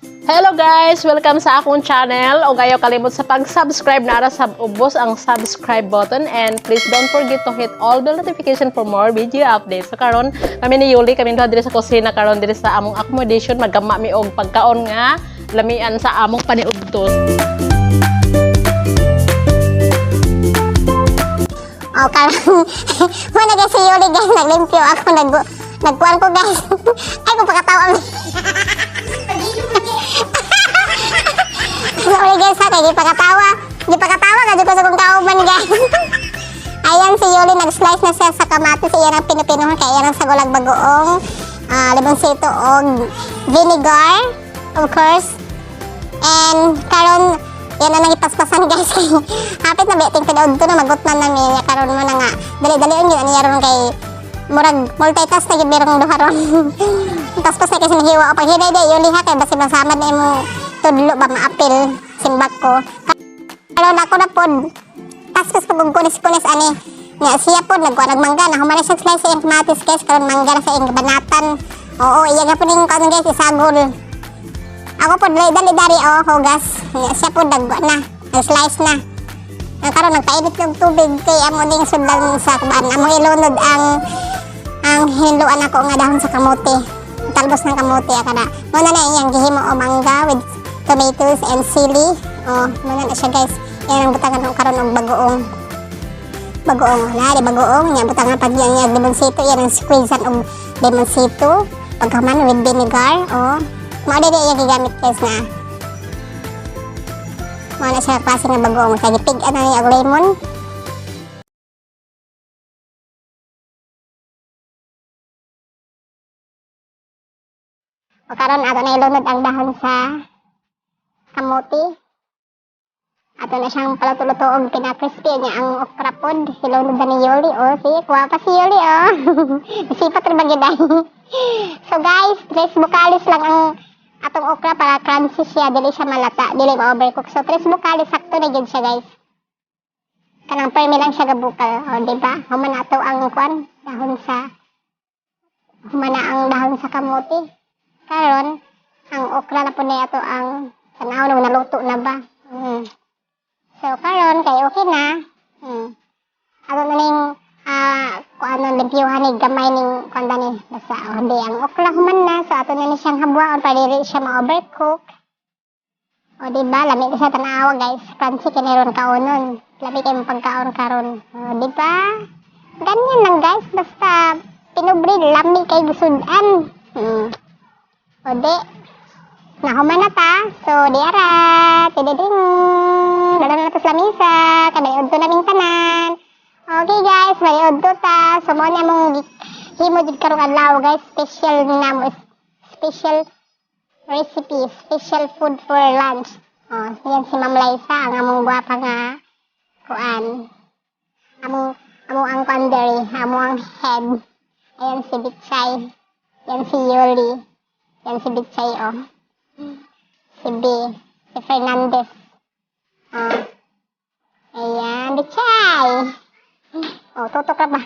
Hello guys! Welcome sa akong channel. O gayo kalimot sa pag-subscribe na sa ubos ang subscribe button and please don't forget to hit all the notification for more video updates. So karon kami ni Yuli, kami diri sa kusina karon diri sa among accommodation, magama mi og pagkaon nga lamian sa among paniudtos. O karon wala guys si Yuli guys, naglimpyo ako nagkuan ko guys. Ay ko pakatawa. Sorry guys ha, kaya di pakatawa ka dito sa kong kauban guys. Ayan si Yuli, nag-slice na siya sa kamatis, iyan ang pinupinuhan, kaya iyan ang sagulag bagoong limonsito o vinegar, of course. And karon yan na nangipaspasan guys. Hapit na beting tidaod to na magutman namin, karon mo na nga dali-dali ang yun niyaron kay murag multitask na yung birong duharon. Paspas na kasi nahiwa o pag hinay day Yuli ha, kaya basi masamad na yung tudlo ba maapil simbak ko. Karon ako na pod paspas pag kunis-kunis ani nga siya pod nagmangga na humana siya slice sa kamatis guys, karon mangga na sa ing banatan. Oo, iya ga pod ning kanon guys isagol. Ako pod dali-dali hugas nga siya pod nag-slice na. Karon nagpainit ng tubig kay amo ding sundan sa kuban, amo ilunod ang hinluan ako nga dahon sa kamote, talbos ng kamote akada muna na iyang gihimo o mangga with tomatoes and sili. Muna na siya guys, yan ang butangan ng karon og bagoong na di bagoong nya butangan pag yan limonsito, yan ang squeezean og limonsito pagkaman with vinegar. Mao di iya gigamit guys na mao na siya klase nga bagoong kay gipig-an na niya og lemon. O karon ato na ilunod ang dahon sa kamote. Ato na siyang paluto-luto og pina-crispy niya ang okra pod. Ilunod na ni Yuli. Sige, kuha pa si Yuli Isipat rin bagay. So guys, 3 bukalis lang ang atong okra para crunchy siya. Dili siya malata, dili ma-overcook. So 3 bukalis, sakto na yun siya guys. Kanang permi lang siya gabukal. Diba? Humana ato ang dahon sa kamote. Karon ang okra na po na ito ang tanaw na naluto na ba. So karon kay okay na. Ato na ning limpyuhan ni gamay ning kanda ni basta hindi ang okra human na, so ato na ni siyang habuan para dili siya ma-overcook. O diba, lami siya tanawa guys, crunchy kiniron kaunon. Lami kay pagkaon karon. Diba? Ganyan lang guys, basta pinubrid lami kay gusudan. O di, nahuman na ta. So, di ara, tididing, dalam na ito sa lamisa, kanayod to naming tanan. Okay guys, mayod to ta. So, mo na mong himod karong adlaw guys, special recipe, special food for lunch. Yan si Ma'am Liza, ang among guwapa nga kuan. Among ang panderi, among ang head. Ayan si Bitsay, yan si Yuli. Yan si Bitsay, si B, si Fernandez. Ayan, Bitsay. Tutok ka ba?